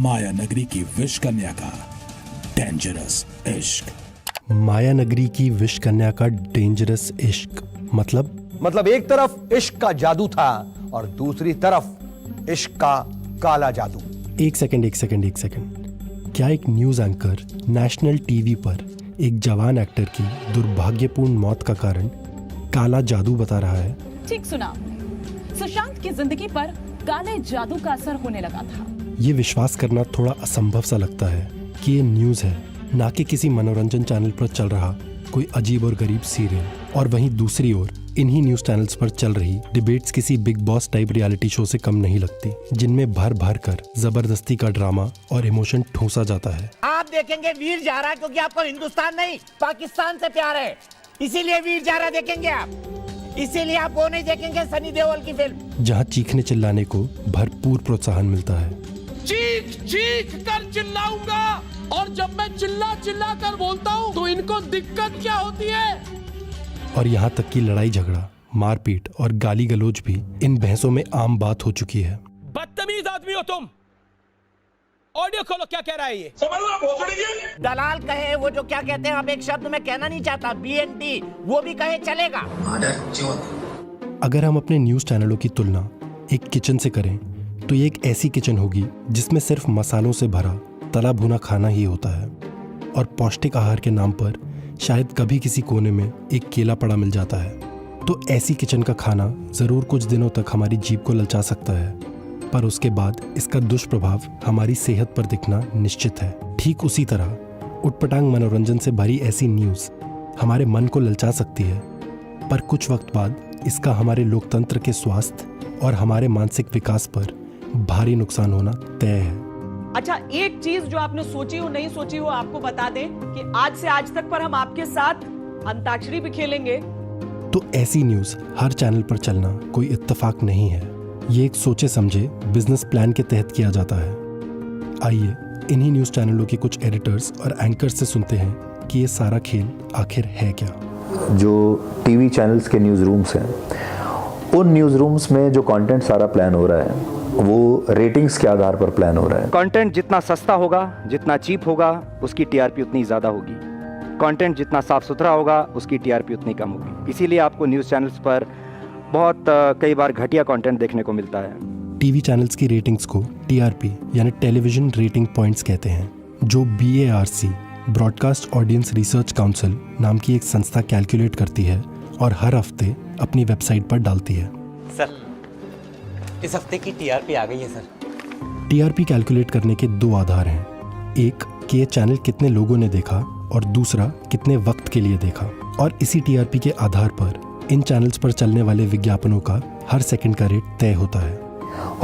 माया नगरी की विश कन्या का डेंजरस इश्क। माया नगरी की विश कन्या का डेंजरस इश्क मतलब एक तरफ इश्क का जादू था और दूसरी तरफ इश्क का काला जादू। एक सेकंड। क्या एक न्यूज एंकर नेशनल टीवी पर एक जवान एक्टर की दुर्भाग्यपूर्ण मौत का कारण काला जादू बता रहा है? ठीक सुना आपने। सुशांत की जिंदगी पर काले जादू का असर होने लगा था। ये विश्वास करना थोड़ा असंभव सा लगता है कि ये न्यूज है, ना कि किसी मनोरंजन चैनल पर चल रहा कोई अजीब और गरीब सीरियल। और वहीं दूसरी ओर इन्हीं न्यूज चैनल्स पर चल रही डिबेट्स किसी big boss type reality show से कम नहीं लगती, जिनमें भर भर कर जबरदस्ती का ड्रामा और इमोशन ठूंसा जाता है। आप देखेंगे वीर जारा क्योंकि आपको हिंदुस्तान नहीं पाकिस्तान से प्यार है, इसीलिए वीर जारा देखेंगे आप। इसीलिए आप वो नहीं देखेंगे सनी देओल की फिल्म, जहाँ चीखने चिल्लाने को भरपूर प्रोत्साहन मिलता है। चीख कर चिल्लाऊंगा, और जब मैं चिल्ला कर बोलता हूँ तो इनको दिक्कत क्या होती है? और यहाँ तक कि लड़ाई झगड़ा, मारपीट और गाली गलौज भी इन बहसों में आम बात हो चुकी है। बदतमीज आदमी हो तुम। ऑडियो खोलो, क्या कह रहा है ये? दलाल कहे वो जो क्या कहते हैं, अब एक शब्द मैं कहना नहीं चाहता, BNT, वो भी कहे चलेगा। अगर हम अपने न्यूज चैनलों की तुलना एक किचन से करें तो ये एक ऐसी किचन होगी जिसमें सिर्फ मसालों से भरा तला भुना खाना ही होता है, और पौष्टिक आहार के नाम पर शायद कभी किसी कोने में एक केला पड़ा मिल जाता है। तो ऐसी किचन का खाना जरूर कुछ दिनों तक हमारी जीभ को ललचा सकता है, पर उसके बाद इसका दुष्प्रभाव हमारी सेहत पर दिखना निश्चित है। ठीक उसी तरह उटपटांग मनोरंजन से भरी ऐसी न्यूज हमारे मन को ललचा सकती है, पर कुछ वक्त बाद इसका हमारे लोकतंत्र के स्वास्थ्य और हमारे मानसिक विकास पर भारी नुकसान होना तय है। अच्छा, एक चीज जो आपने सोची हो नहीं सोची हो आपको बता दें कि आज से आज तक पर हम आपके साथ अंताक्षरी भी खेलेंगे। तो ऐसी न्यूज हर चैनल पर चलना कोई इत्तेफाक नहीं है, ये एक सोचे समझे बिजनेस प्लान के तहत किया जाता है। आइए इन्हीं न्यूज चैनलों के कुछ एडिटर्स और एंकर्स से सुनते हैं कि ये सारा खेल आखिर है क्या। जो टीवी चैनल्स के न्यूज़ रूम्स हैं, उन न्यूज़ रूम्स में जो कंटेंट सारा प्लान हो रहा है वो रेटिंग्स के आधार पर प्लान हो रहा है। कंटेंट जितना सस्ता होगा, जितना चीप होगा, उसकी टीआरपी उतनी ज़्यादा होगी। कंटेंट जितना साफ सुथरा होगा, उसकी टीआरपी उतनी कम होगी। इसीलिए आपको न्यूज़ चैनल्स पर बहुत कई बार घटिया कंटेंट देखने को मिलता है। टीवी चैनल्स की रेटिंग्स को टीआरपी यानी टेलीविजन रेटिंग पॉइंट्स कहते हैं, जो BARC broadcast audience research council नाम की एक संस्था कैलकुलेट करती है और हर हफ्ते अपनी वेबसाइट पर डालती है। सर, इस हफ्ते की टीआरपी आ गई है सर। टीआरपी कैलकुलेट करने के दो आधार हैं, एक कि ये चैनल कितने लोगों ने देखा और दूसरा कितने वक्त के लिए देखा। और इसी टीआरपी के आधार पर इन चैनल्स पर चलने वाले विज्ञापनों का हर सेकंड का रेट तय होता है।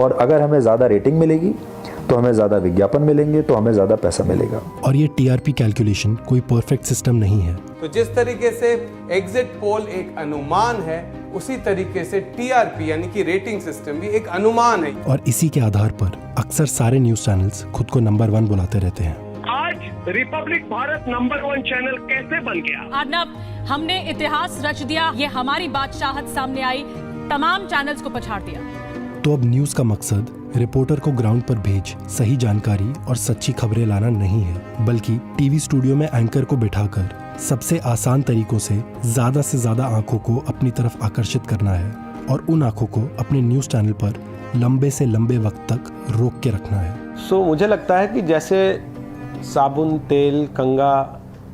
और अगर हमें ज़्यादा रेटिंग मिलेगी तो हमें ज़्यादा विज्ञापन मिलेंगे, तो हमें ज़्यादा पैसा मिलेगा। और ये टीआरपी कैलकुलेशन कोई परफेक्ट सिस्टम नहीं है। तो जिस तरीके से एग्जिट पोल एक अनुमान है, उसी तरीके से टीआरपी यानी कि रेटिंग सिस्टम भी एक अनुमान है। और इसी के आधार पर अक्सर सारे न्यूज चैनल्स खुद को नंबर 1 बुलाते रहते हैं। आज रिपब्लिक भारत नंबर 1 चैनल कैसे बन गया? अर्नब, हमने इतिहास रच दिया, ये हमारी बादशाहत सामने आई, तमाम चैनल्स को पछाड़ दिया। तो अब न्यूज का मकसद रिपोर्टर को ग्राउंड पर भेज सही जानकारी और सच्ची खबरें लाना नहीं है, बल्कि टीवी स्टूडियो में एंकर को बिठाकर सबसे आसान तरीकों से ज्यादा आंखों को अपनी तरफ आकर्षित करना है और उन आंखों को अपने न्यूज चैनल पर लंबे से लंबे वक्त तक रोक के रखना है। मुझे लगता है कि जैसे साबुन, तेल, कंघा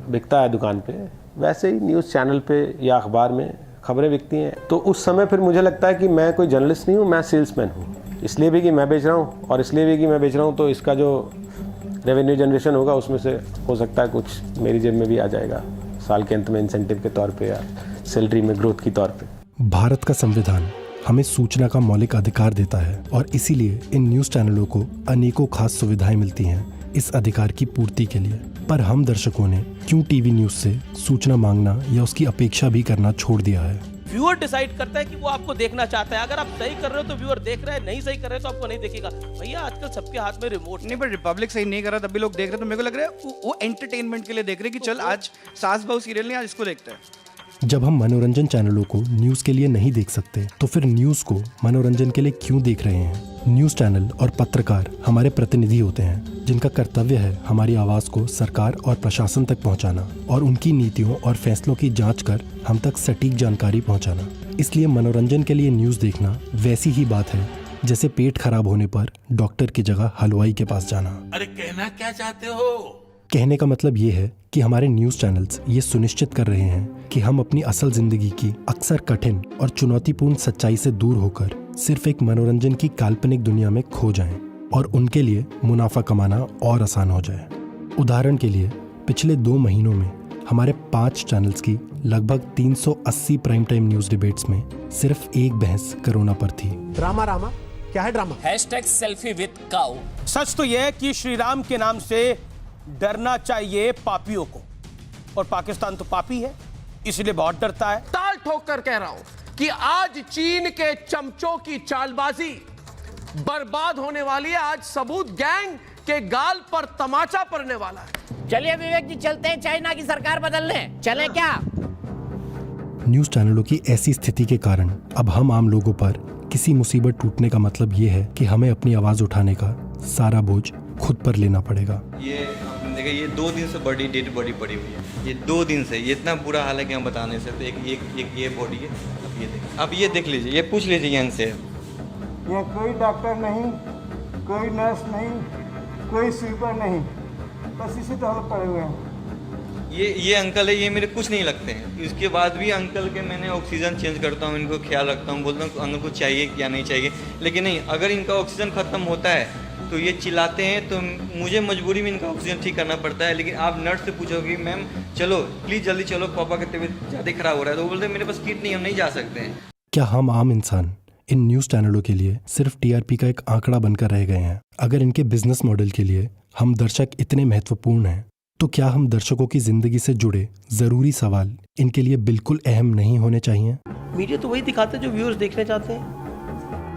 बिकता है दुकान पे, वैसे ही न्यूज़ चैनल पे या अखबार में खबरें बिकती हैं। तो उस समय फिर मुझे लगता है कि मैं कोई जर्नलिस्ट नहीं हूँ, मैं सेल्समैन हूँ। इसलिए भी कि मैं बेच रहा हूँ और इसलिए भी कि मैं बेच रहा हूँ, तो इसका जो रेवेन्यू जनरेशन होगा उसमें से हो सकता है कुछ मेरी जेब में भी आ जाएगा साल के अंत में इंसेंटिव के तौर पे या सैलरी में ग्रोथ के तौर पे। भारत का संविधान हमें सूचना का मौलिक अधिकार देता है और इसीलिए इन न्यूज चैनलों को अनेकों खास सुविधाएं मिलती हैं इस अधिकार की पूर्ति के लिए। पर हम दर्शकों ने क्यों टीवी न्यूज से सूचना मांगना या उसकी अपेक्षा भी करना छोड़ दिया है? व्यूअर डिसाइड करता है कि वो आपको देखना चाहता है। अगर आप सही कर रहे हो तो व्यूअर देख रहा है, नहीं सही कर रहे हो तो आपको नहीं देखेगा। भैया आजकल सबके हाथ में रिमोट नहीं, पर रिपब्लिक सही नहीं कर रहा तब भी लोग देख रहे हैं, तो मेरे को लग रहा है वो एंटरटेनमेंट के लिए देख रहे हैं कि चल आज सास बहू सीरियल नहीं, आज इसको देखते हैं। जब हम मनोरंजन चैनलों को न्यूज के लिए नहीं देख सकते तो फिर न्यूज को मनोरंजन के लिए क्यों देख रहे हैं? न्यूज़ चैनल और पत्रकार हमारे प्रतिनिधि होते हैं जिनका कर्तव्य है हमारी आवाज़ को सरकार और प्रशासन तक पहुंचाना और उनकी नीतियों और फैसलों की जांच कर हम तक सटीक जानकारी पहुंचाना। इसलिए मनोरंजन के लिए न्यूज़ देखना वैसी ही बात है जैसे पेट खराब होने पर डॉक्टर की जगह हलवाई के पास जाना। अरे कहना क्या चाहते हो? कहने का मतलब ये है कि हमारे न्यूज़ चैनल्स ये सुनिश्चित कर रहे हैं कि हम अपनी असल जिंदगी की अक्सर कठिन और चुनौतीपूर्ण सच्चाई से दूर होकर सिर्फ एक मनोरंजन की काल्पनिक दुनिया में खो जाएं और उनके लिए मुनाफा कमाना और आसान हो जाए। उदाहरण के लिए पिछले 2 महीनों में हमारे 5 चैनल्स की लगभग 380 प्राइम टाइम न्यूज़ डिबेट्स में सिर्फ एक बहस कोरोना पर थी। ड्रामा रामा क्या है ड्रामा? #सेल्फी विद काऊ। सच तो यह है कि श्री राम के नाम से डरना चाहिए पापियों को, और पाकिस्तान तो पापी है इसलिए बहुत डरता है। ताल ठोक कर कह रहा हूं कि आज चीन के चमचों की चालबाजी बर्बाद होने वाली है। आज सबूत गैंग के गाल पर तमाचा पड़ने वाला है। चलिए विवेक जी चलते हैं चाइना की सरकार बदलने, चले क्या? न्यूज़ चैनलों की ऐसी स्थिति के कारण अब हम आम लोगों पर किसी मुसीबत टूटने का मतलब ये है कि हमें अपनी आवाज़ उठाने का सारा बोझ खुद पर लेना पड़ेगा। ये आपने देखा, ये 2 दिन से बॉडी डेड बॉडी पड़ी हुई है। ये 2 दिन से ये इतना बुरा हाल है कि हम बता नहीं सकते। एक ये बॉडी है। अब ये देख लीजिए, ये पूछ लीजिए यहाँ से। ये कोई डॉक्टर नहीं, कोई नर्स नहीं, कोई स्वीपर नहीं, बस इसी तरह पड़े हुए हैं। ये अंकल है, ये मेरे कुछ नहीं लगते हैं। इसके बाद भी अंकल के मैंने ऑक्सीजन चेंज करता हूँ, इनको ख्याल रखता हूँ, बोलता हूँ अंकल को चाहिए क्या नहीं चाहिए। लेकिन नहीं, अगर इनका ऑक्सीजन ख़त्म होता है तो ये चिल्लाते हैं, तो मुझे मजबूरी में इनका ऑक्सीजन ठीक करना पड़ता है। लेकिन आप नर्स से पूछोगे मैम चलो प्लीज़ जल्दी चलो, पापा की तबीयत ज़्यादा ख़राब हो रहा है, तो वो बोलते हैं मेरे पास किट नहीं, हम नहीं जा सकते हैं। क्या हम आम इंसान इन न्यूज़ चैनलों के लिए सिर्फ टीआरपी का एक आंकड़ा बनकर रह गए हैं? अगर इनके बिजनेस मॉडल के लिए हम दर्शक इतने महत्वपूर्ण हैं तो क्या हम दर्शकों की जिंदगी से जुड़े जरूरी सवाल इनके लिए बिल्कुल अहम नहीं होने चाहिए? मीडिया तो वही दिखाते हैं जो व्यूअर्स देखना चाहते हैं।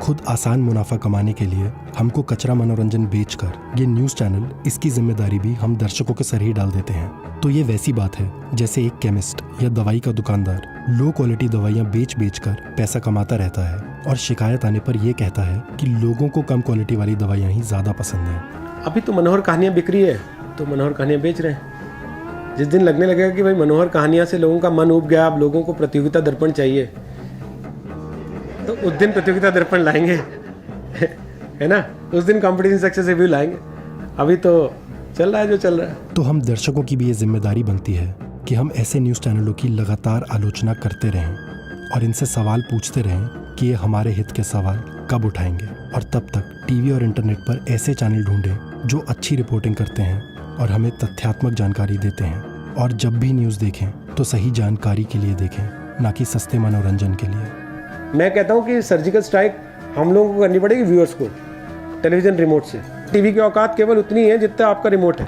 खुद आसान मुनाफा कमाने के लिए हमको कचरा मनोरंजन बेचकर ये न्यूज़ चैनल इसकी जिम्मेदारी भी हम दर्शकों के सर ही डाल देते हैं। तो ये वैसी बात है जैसे एक केमिस्ट या दवाई का दुकानदार लो क्वालिटी दवाइयाँ बेच कर पैसा कमाता रहता है और शिकायत आने पर यह कहता है कि लोगों को कम क्वालिटी वाली दवाइयाँ ही ज़्यादा पसंद हैं। अभी तो मनोहर कहानियाँ बिक रही है तो मनोहर कहानियाँ बेच रहे हैं। जिस दिन लगने लगेगा कि भाई मनोहर कहानियाँ से लोगों का मन उब गया, अब लोगों को प्रतियोगिता दर्पण चाहिए, तो उस दिन प्रतियोगिता दर्पण लाएंगे है ना, उस दिन कंपटीशन सक्सेस रिव्यू लाएंगे। अभी तो चल रहा है जो चल रहा है। तो हम दर्शकों की भी ये जिम्मेदारी बनती है कि हम ऐसे न्यूज़ चैनलों की लगातार आलोचना करते रहें और इनसे सवाल पूछते रहें कि ये हमारे हित के सवाल कब उठाएंगे। और तब तक टीवी और इंटरनेट पर ऐसे चैनल ढूंढें जो अच्छी रिपोर्टिंग करते हैं और हमें तथ्यात्मक जानकारी देते हैं। और जब भी न्यूज़ देखें तो सही जानकारी के लिए देखें, ना कि सस्ते मनोरंजन के लिए। मैं कहता हूँ कि सर्जिकल स्ट्राइक हम लोगों को करनी पड़ेगी व्यूअर्स को टेलीविजन रिमोट से। टीवी की औकात केवल उतनी है जितना आपका रिमोट है,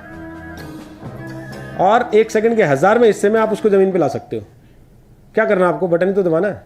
और 1 सेकंड के 1000वें हिस्से में आप उसको जमीन पे ला सकते हो। क्या करना है आपको? बटन ही तो दबाना है।